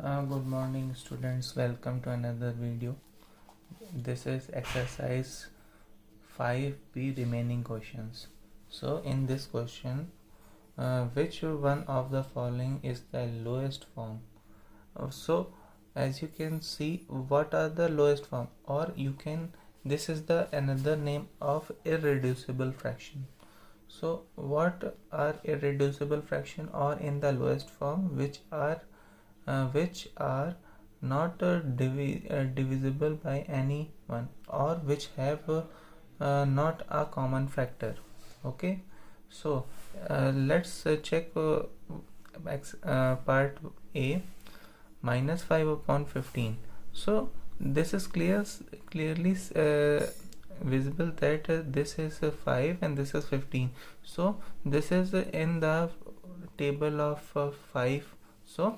Good morning students, welcome to another video. This is exercise 5b remaining questions. So in this question, which one of the following is the lowest form? So as you can see, what are the lowest form, or you can, this is the another name of irreducible fraction. So what are irreducible fraction or in the lowest form, which are not divisible by anyone, or which have not a common factor. Okay, so let's check part A, minus 5 upon 15. So this is clearly visible that this is 5 and this is 15. So this is in the table of 5. So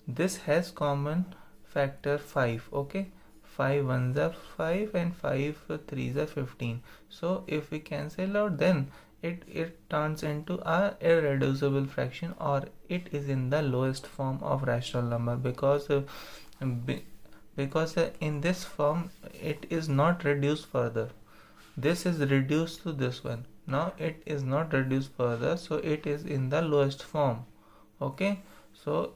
this has common factor 5. Okay, 5 ones are 5 and 5 threes are 15. So if we cancel out, then it turns into a irreducible fraction, or it is in the lowest form of rational number, because in this form it is not reduced further. This is reduced to this one. Now it is not reduced further, so it is in the lowest form. Okay, so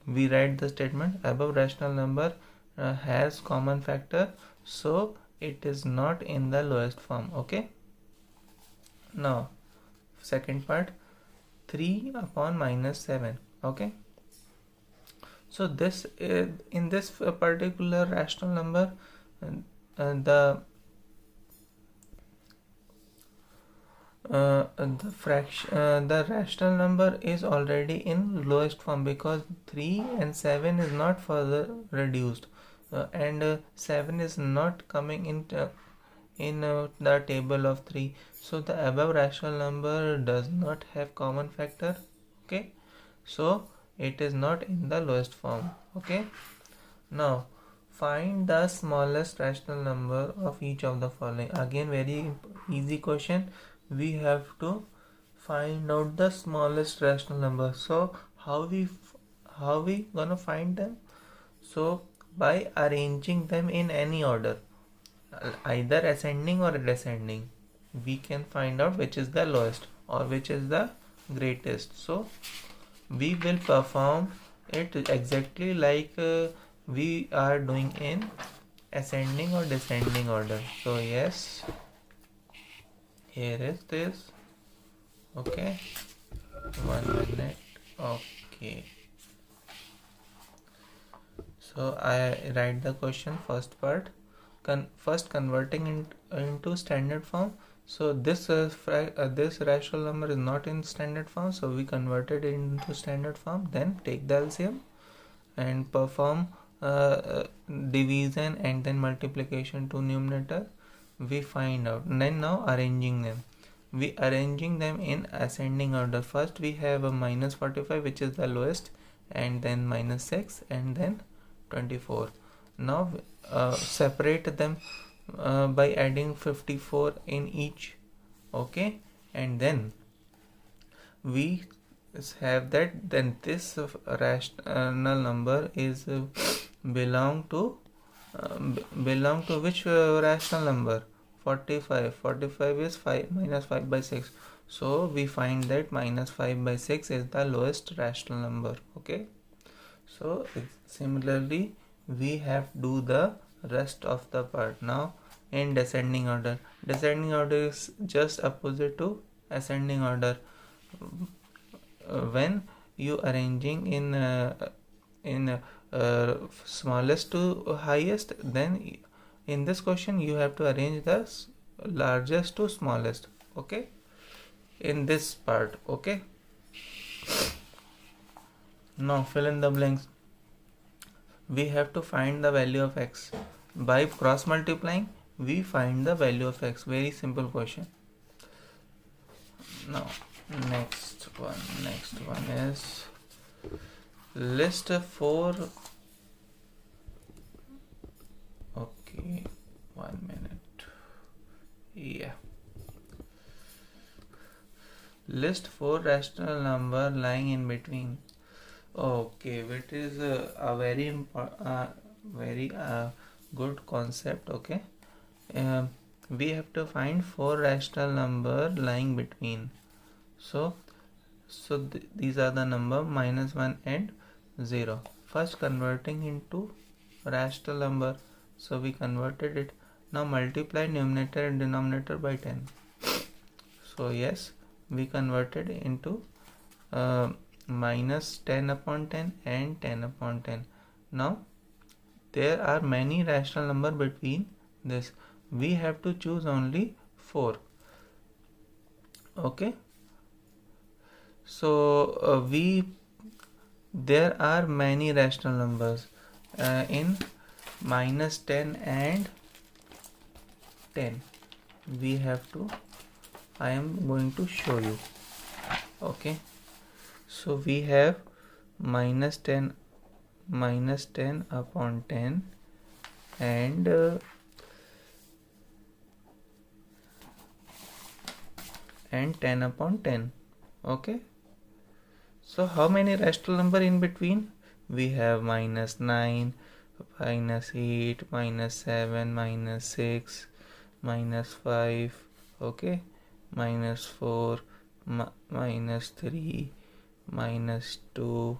we write the statement: above rational number has common factor, so it is not in the lowest form. Okay, now second part, 3 upon minus 7. Okay, so this in this particular rational number, the the rational number is already in lowest form, because 3 and 7 is not further reduced, and 7 is not coming in the table of 3. So the above rational number does not have common factor. Okay, so it is not in the lowest form. Okay, now find the smallest rational number of each of the following. Again, very easy question. We have to find out the smallest rational number. So how we gonna find them? So by arranging them in any order, either ascending or descending, we can find out which is the lowest or which is the greatest. So we will perform it exactly like we are doing in ascending or descending order. So yes, here is this. Okay, 1 minute. Okay, so I write the question, first part, first converting into standard form. So this this rational number is not in standard form, so we converted it into standard form. Then take the LCM and perform division and then multiplication to numerator. We find out. Then now arranging them. We arranging them in ascending order. First we have a minus 45, which is the lowest, and then minus 6, and then 24. Now separate them by adding 54 in each. Okay, and then we have that, then this rational number is belong to which rational number? 45. 45 is 5 minus 5 by 6. So we find that minus 5 by 6 is the lowest rational number. Okay, so similarly we have do the rest of the part. Now in descending order, descending order is just opposite to ascending order. When you arranging in smallest to highest, then in this question you have to arrange the largest to smallest. Okay, in this part. Okay, now fill in the blanks. We have to find the value of x. By cross multiplying we find the value of x. Very simple question. Now next one is list 4. Okay, 1 minute. Yeah, list 4 rational number lying in between Okay, which is a very good concept. Okay, um, we have to find four rational number lying between. So these are the number minus 1 and 0. First converting into rational number. So we converted it. Now multiply numerator and denominator by 10. So yes, we converted into minus 10 upon 10 and 10 upon 10. Now there are many rational number between this. We have to choose only 4. Okay. So there are many rational numbers in minus 10 and 10. We have to, I am going to show you. Okay, so we have minus 10 upon 10 and 10 upon 10. Okay, so how many rational number in between? We have minus 9, minus 8, minus 7, minus 6, minus 5, okay, minus 4, minus 3, minus 2,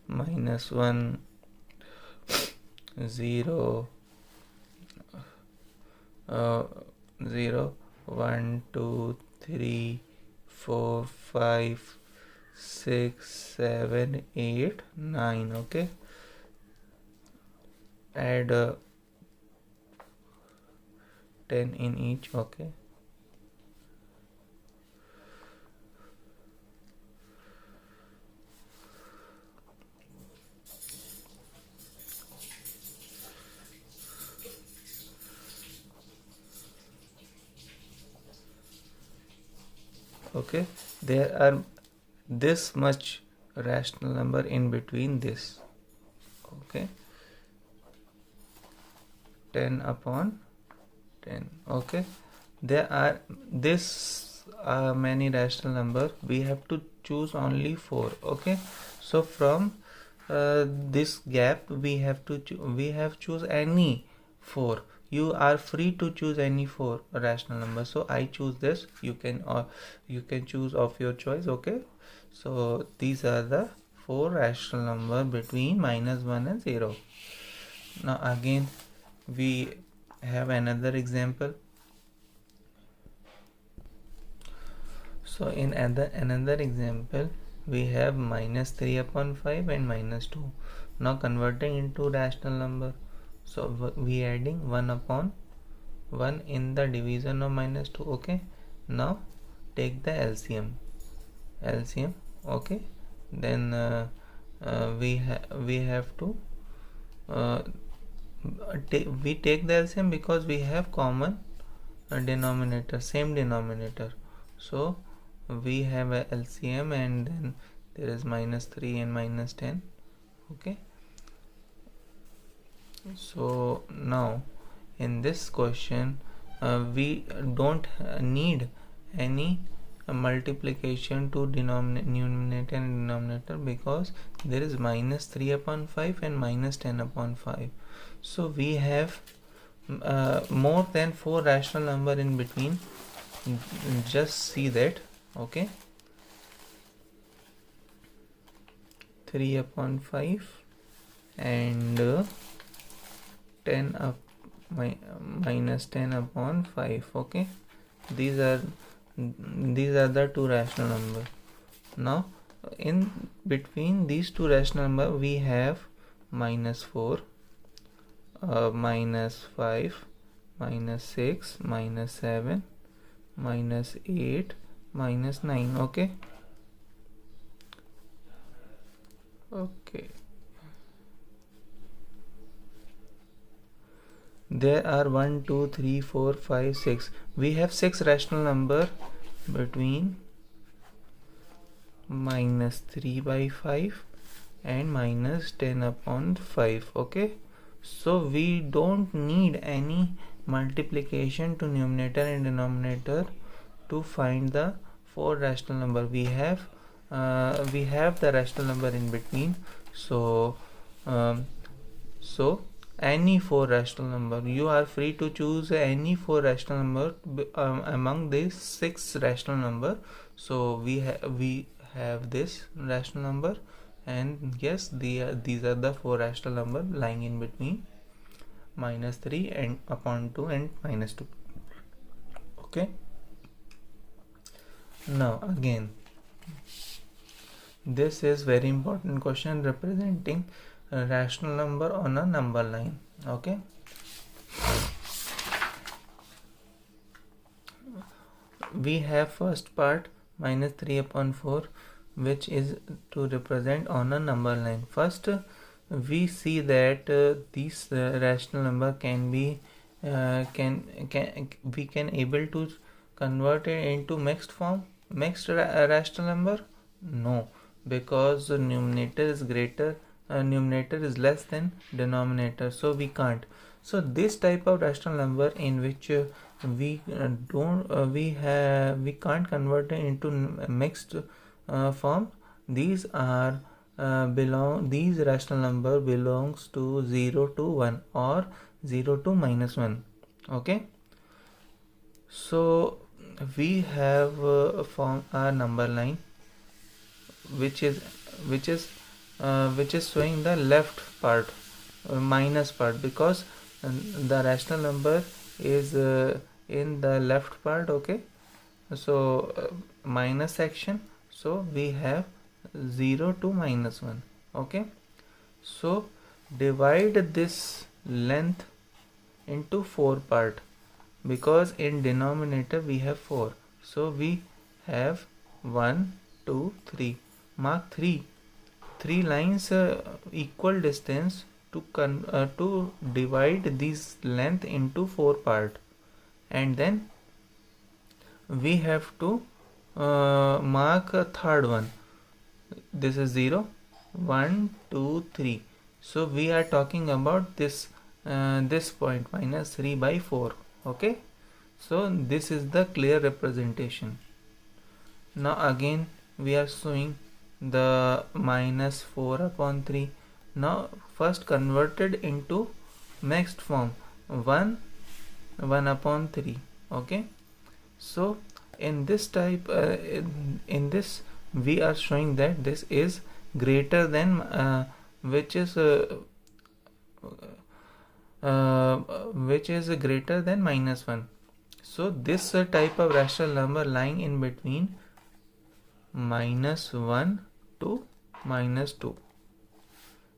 minus 1, 0, 0, 1, 2, 3, 4, 5, 6, 7, 8, 9. Okay, add 10 in each. Okay, okay, there are this much rational number in between this. Okay, 10 upon 10. Okay, there are this many rational number. We have to choose only 4. Okay, so from this gap we have to choose any 4. You are free to choose any 4 rational number. So I choose this. You can choose of your choice. Okay, so these are the 4 rational number between minus 1 and 0. Now again we have another example. So in another example we have minus 3 upon 5 and minus 2. Now converting into rational number. So we adding 1 upon 1 in the division of minus 2. Okay, now take the LCM. Okay, then we have to we take the LCM because we have common denominator, same denominator. So we have a LCM and then there is minus 3 and minus 10. Okay, so now in this question we don't need any multiplication to numerator and denominator because there is minus 3 upon 5 and minus 10 upon 5. So we have more than 4 rational number in between. Just see that. Okay, 3 upon 5 and 10 up minus 10 upon 5. Okay, these are the 2 rational number. Now in between these 2 rational number we have minus 4, minus 5, minus 6, minus 7, minus 8, minus 9. Okay, there are 1, 2, 3, 4, 5, 6. We have 6 rational number between minus 3 by 5 and minus 10 upon 5. Okay, so we don't need any multiplication to numerator and denominator to find the 4 rational number. We have we have the rational number in between. So any 4 rational number, you are free to choose any 4 rational number among these 6 rational number. So we have this rational number, and yes, these are the 4 rational number lying in between -3 and upon 2 and -2. Okay, now again, this is very important question representing a rational number on a number line. Okay, we have first part -3 upon 4, which is to represent on a number line. First, we see that these rational number can be we can able to convert it into mixed form, mixed rational number. No, because the numerator is greater, numerator is less than denominator, so we can't. So this type of rational number in which we can't convert it into mixed form, these are these rational number belongs to 0 to 1 or 0 to -1. Okay, so we have formed a number line which is showing the left part, minus part, because the rational number is in the left part. Okay, so minus section, so we have 0 to -1. Okay, so divide this length into 4 part, because in denominator we have 4, so we have 1 2 3. Mark 3 lines equal distance to divide this length into 4 part, and then we have to mark a third one. This is 0 1 2 3. So we are talking about this this point, -3 by 4. Okay, so this is the clear representation. Now again we are showing the -4 upon 3. Now first converted into mixed form, 1 upon 3. Okay, so in this type in this we are showing that this is greater than which is greater than -1. So this type of rational number lying in between -1 to -2,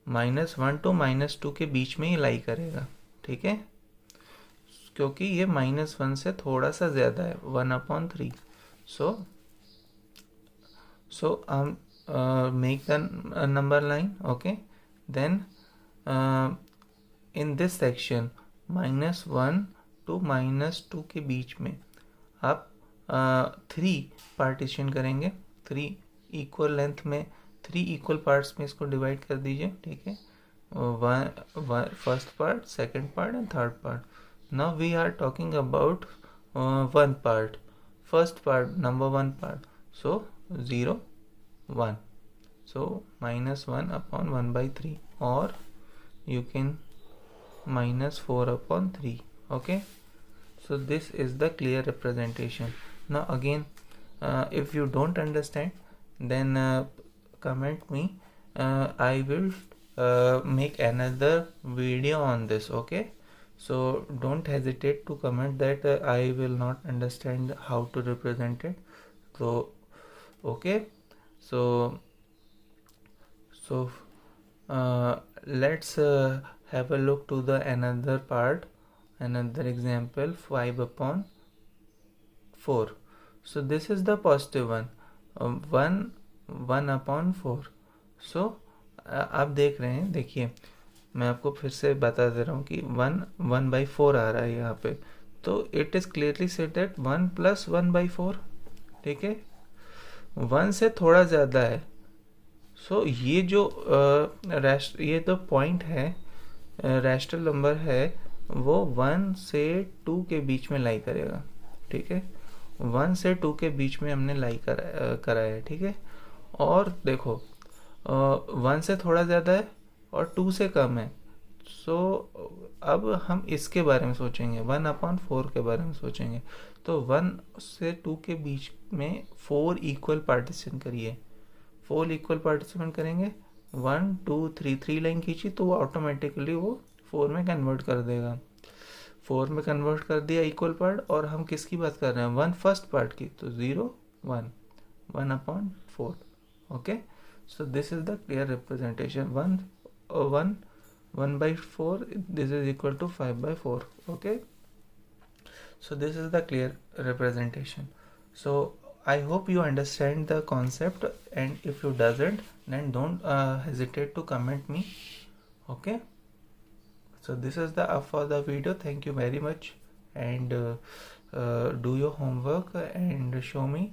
-1 to -2 के बीच में ही लाई करेगा. ठीक है, क्योंकि ये -1 से थोड़ा सा ज़्यादा है, 1/3. So make the number line. Okay, then in this section -1 to -2 के बीच में आप 3 पार्टीशन करेंगे. 3 इक्वल लेंथ में 3 इक्वल पार्ट्स में इसको डिवाइड कर दीजिए. ठीक है, first part, second part and third part. Now we are talking about one part. First part, number 1 part, so 0 1, so -1 upon 1/3, or you can -4 upon 3. Okay, so this is the clear representation. Now again, if you don't understand, then comment me. I will make another video on this. Okay, so don't hesitate to comment that I will not understand how to represent it. So okay, so let's have a look to the another part, another example, 5/4. So this is the positive one, 1/4. So आप देख रहे हैं, देखिए मैं आपको फिर से बता दे रहा हूँ कि 1/4 आ रहा है यहाँ पे, तो it is clearly said that 1 + 1/4. ठीक है, 1 से थोड़ा ज़्यादा है. सो ये जो ये तो पॉइंट है, रैशनल नंबर है, वो 1 से 2 के बीच में लाई करेगा. ठीक है, 1 से 2 के बीच में हमने लाई कराया है. ठीक है, और देखो 1 से थोड़ा ज़्यादा है और 2 से कम है। सो अब हम इसके बारे में सोचेंगे, 1/4 के बारे में सोचेंगे। तो 1 से 2 के बीच में 4 इक्वल पार्टीशन करिए। 4 इक्वल पार्टीशन करेंगे, 1 2 3 3 लाइन खींची तो वो ऑटोमेटिकली वो 4 में कन्वर्ट कर देगा। 4 में कन्वर्ट कर दिया इक्वल पार्ट। और हम किसकी बात कर रहे हैं, 1 फर्स्ट पार्ट की, तो 0 1 1/4। Okay, so this is the clear representation, 1/4, this is equal to 5/4. Okay, so this is the clear representation. So I hope you understand the concept, and if you doesn't, then don't hesitate to comment me. Okay, so this is the for the video. Thank you very much, and do your homework and show me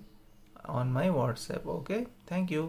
on my WhatsApp. Okay, thank you.